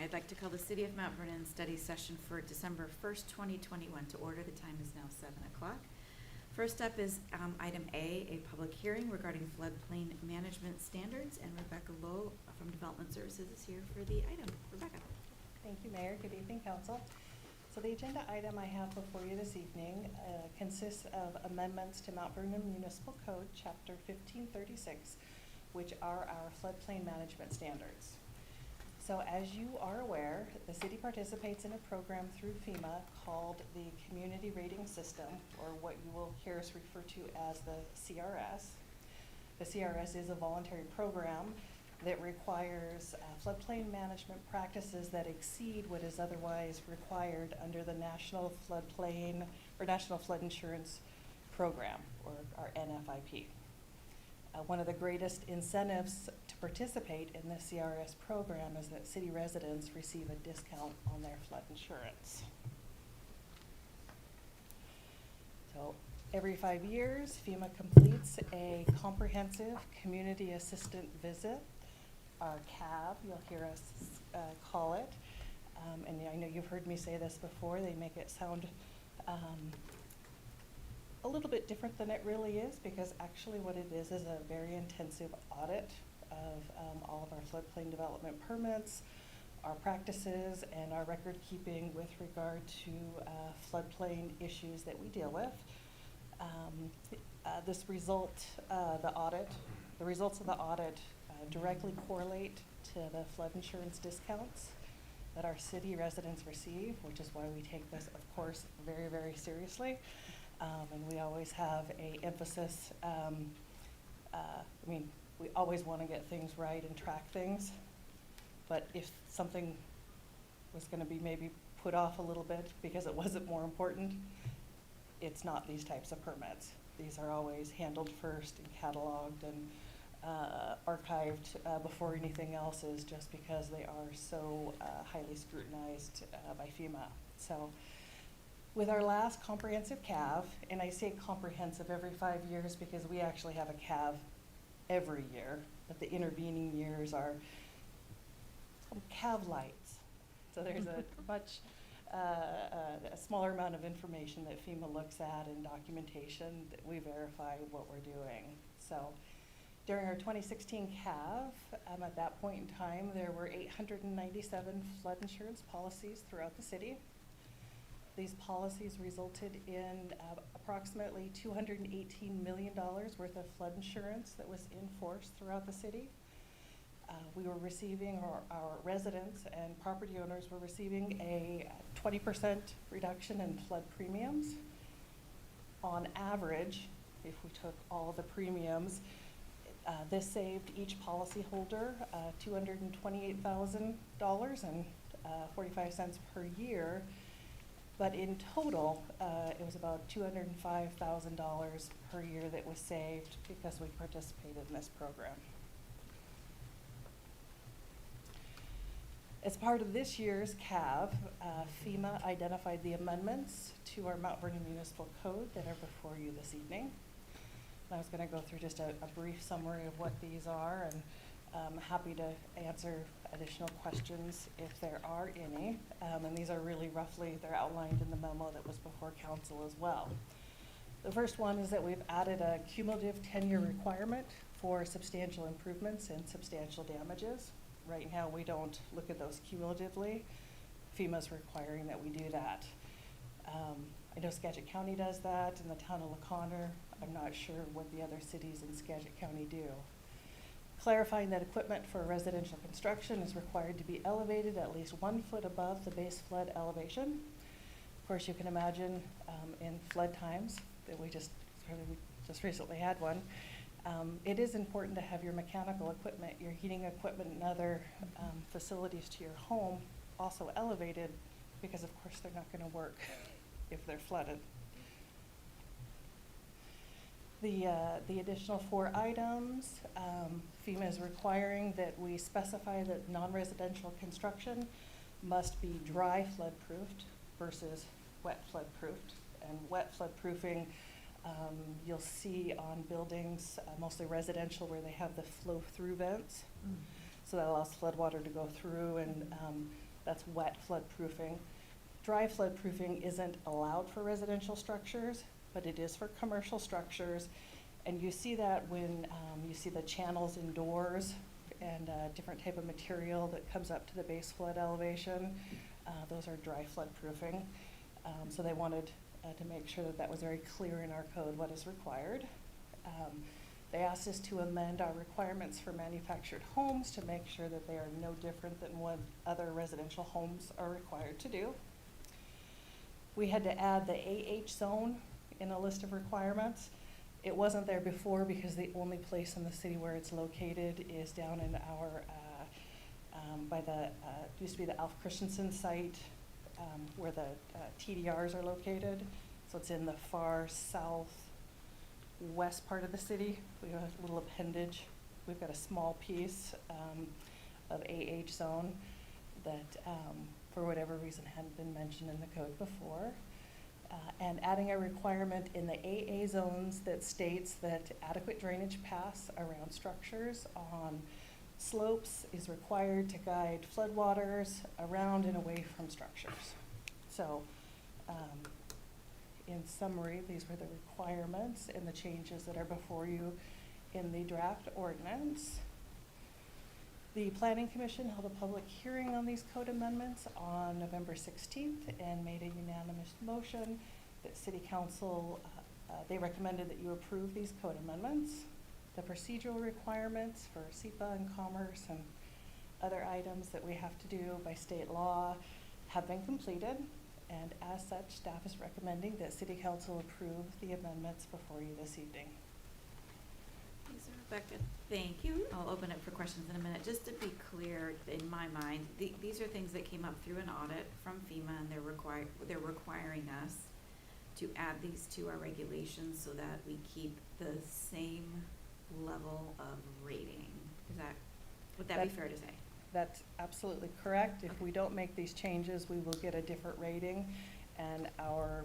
I'd like to call the City of Mount Vernon study session for December 1st, 2021 to order. The time is now 7 o'clock. First up is item A public hearing regarding floodplain management standards, and Rebecca Lowe from Development Services is here for the item. Rebecca. Thank you, Mayor. Good evening, Council. So the agenda item I have before you this evening consists of amendments to Mount Vernon Municipal Code, Chapter 1536, which are our floodplain management standards. So as you are aware, the city participates in a program through FEMA called the Community Rating System, or what you will hear us refer to as the CRS. The CRS is a voluntary program that requires floodplain management practices that exceed what is otherwise required under the National Floodplain or National Flood Insurance Program, or our NFIP. One of the greatest incentives to participate in the CRS program is that city residents receive a discount on their flood insurance. So every 5 years, FEMA completes a comprehensive community assistant visit, our CAV, you'll hear us call it. And I know you've heard me say this before, they make it sound a little bit different than it really is, because actually what it is a very intensive audit of all of our floodplain development permits, our practices, and our record keeping with regard to floodplain issues that we deal with. The results of the audit directly correlate to the flood insurance discounts that our city residents receive, which is why we take this, of course, very, very seriously. And we always have a emphasis, we always want to get things right and track things, but if something was going to be maybe put off a little bit because it wasn't more important, it's not these types of permits. These are always handled first and cataloged and archived before anything else is, just because they are so highly scrutinized by FEMA. So with our last comprehensive CAV, and I say comprehensive every 5 years because we actually have a CAV every year, but the intervening years are CAV lights. So there's a much a smaller amount of information that FEMA looks at and documentation that we verify what we're doing. So during our 2016 CAV, at that point in time, there were 897 flood insurance policies throughout the city. These policies resulted in approximately $218 million worth of flood insurance that was in force throughout the city. We were receiving, or our residents and property owners were receiving a 20% reduction in flood premiums. On average, if we took all the premiums, this saved each policyholder $228,000.45 per year. But in total, it was about $205,000 per year that was saved because we participated in this program. As part of this year's CAV, FEMA identified the amendments to our Mount Vernon Municipal Code that are before you this evening. And I was going to go through just a brief summary of what these are, and I'm happy to answer additional questions if there are any. And these are really roughly, they're outlined in the memo that was before council as well. The first one is that we've added a cumulative 10-year requirement for substantial improvements and substantial damages. Right now, we don't look at those cumulatively. FEMA's requiring that we do that. I know Skagit County does that, and the town of LaConner. I'm not sure what the other cities in Skagit County do. Clarifying that equipment for residential construction is required to be elevated at least 1 foot above the base flood elevation. Of course, you can imagine in flood times that we just recently had one. It is important to have your mechanical equipment, your heating equipment, and other facilities to your home also elevated, because of course they're not going to work if they're flooded. The additional 4 items, FEMA is requiring that we specify that non-residential construction must be dry flood proofed versus wet flood proofed. And wet flood proofing you'll see on buildings, mostly residential, where they have the flow through vents. So that allows flood water to go through and That's wet floodproofing. Dry floodproofing isn't allowed for residential structures, but it is for commercial structures. And you see that when you see the channels indoors and different type of material that comes up to the base flood elevation. Those are dry floodproofing. So they wanted to make sure that that was very clear in our code what is required. They asked us to amend our requirements for manufactured homes to make sure that they are no different than what other residential homes are required to do. We had to add the AH zone in a list of requirements. It wasn't there before because the only place in the city where it's located is down in our, by the, used to be the Alf Christensen site, where the TDRs are located. So it's in the far southwest part of the city. We have a little appendage. We've got a small piece of AH zone that for whatever reason hadn't been mentioned in the code before. And adding a requirement in the AA zones that states that adequate drainage paths around structures on slopes is required to guide floodwaters around and away from structures. So, in summary, these were the requirements and the changes that are before you in the draft ordinance. The Planning Commission held a public hearing on these code amendments on November 16th and made a unanimous motion that City Council, they recommended that you approve these code amendments. The procedural requirements for SEPA and commerce and other items that we have to do by state law have been completed. And as such, staff is recommending that City Council approve the amendments before you this evening. Lisa, Rebecca, thank you. I'll open it for questions in a minute. Just to be clear, in my mind, these are things that came up through an audit from FEMA, and they're requiring us to add these to our regulations so that we keep the same level of rating. Would that be fair to say? That's absolutely correct. If we don't make these changes, we will get a different rating, and our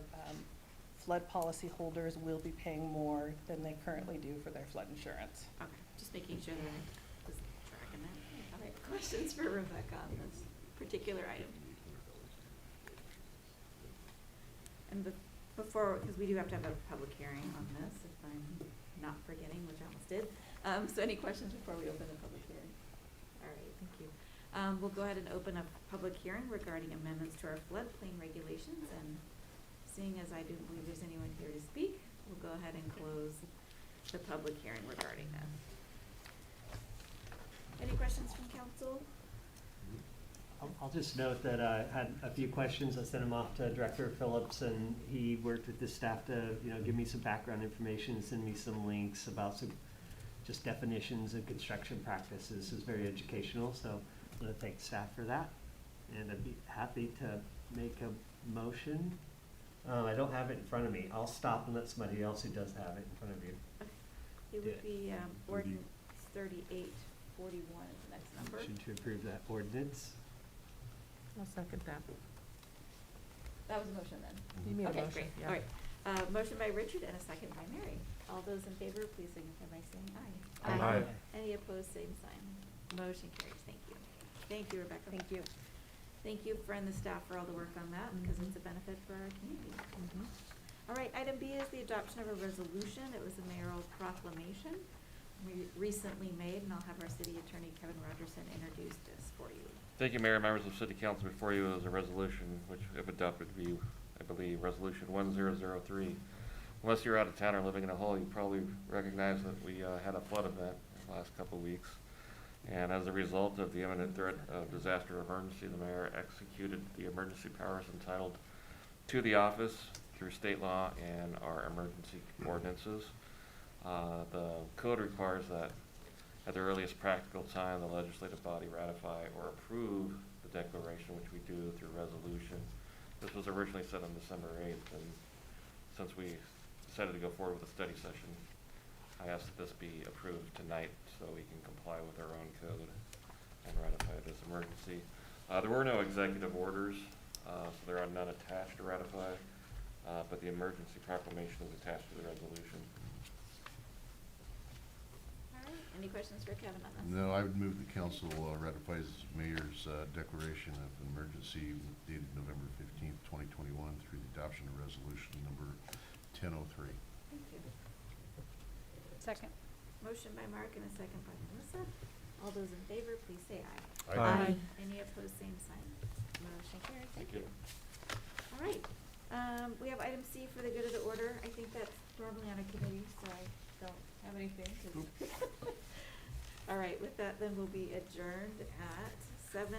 flood policy holders will be paying more than they currently do for their flood insurance. Okay, just making sure that I was tracking that. All right, questions for Rebecca on this particular item? And before, because we do have to have a public hearing on this, if I'm not forgetting, which I almost did. So any questions before we open the public hearing? All right, thank you. We'll go ahead and open up public hearing regarding amendments to our floodplain regulations, and seeing as I don't believe there's anyone here to speak, we'll go ahead and close the public hearing regarding that. Any questions from council? I'll just note that I had a few questions. I sent them off to Director Phillips, and he worked with the staff to, give me some background information, send me some links about some just definitions and construction practices. It was very educational, so I want to thank staff for that. And I'd be happy to make a motion. I don't have it in front of me. I'll stop and let somebody else who does have it in front of you. It would be ordinance 3841 is the next number. Motion to approve that ordinance. I'll second that. That was a motion then. You made a Okay, motion, great. yeah. All right. Motion by Richard and a second by Mary. All those in favor, please signify by saying aye. Aye. Any opposed, same sign. Motion carries. Thank you. Thank you, Rebecca. Thank you. Thank you, and the staff, for all the work on that, because it's a benefit for our community. All right, item B is the adoption of a resolution. It was a mayoral proclamation we recently made, and I'll have our city attorney, Kevin Rogerson, introduce this for you. Thank you, Mayor. Members of City Council, before you is a resolution which, if adopted, would be, I believe, Resolution 1003. Unless you're out of town or living in a hole, you probably recognize that we had a flood event the last couple of weeks. And as a result of the imminent threat of disaster or emergency, the mayor executed the emergency powers entitled to the office through state law and our emergency ordinances. The code requires that at the earliest practical time, the legislative body ratify or approve the declaration, which we do through resolution. This was originally set on December 8th, and since we decided to go forward with a study session, I asked that this be approved tonight so we can comply with our own code and ratify this emergency. There were no executive orders, so there are none attached to ratify, but the emergency proclamation is attached to the resolution. All right, any questions questions for Kevin on this? No, I would move the council ratifies mayor's declaration of emergency dated November 15th, 2021 through the adoption of resolution number 1003. Thank you. Second. Motion by Mark and a second by Melissa. All those in favor, please say aye. Aye. Any opposed, same sign. Motion carried. Thank Thank you. you. All right. We have item C for the good of the order. I think that's normally on a committee, so I don't have anything. All right, with that, then we'll be adjourned at 7:11.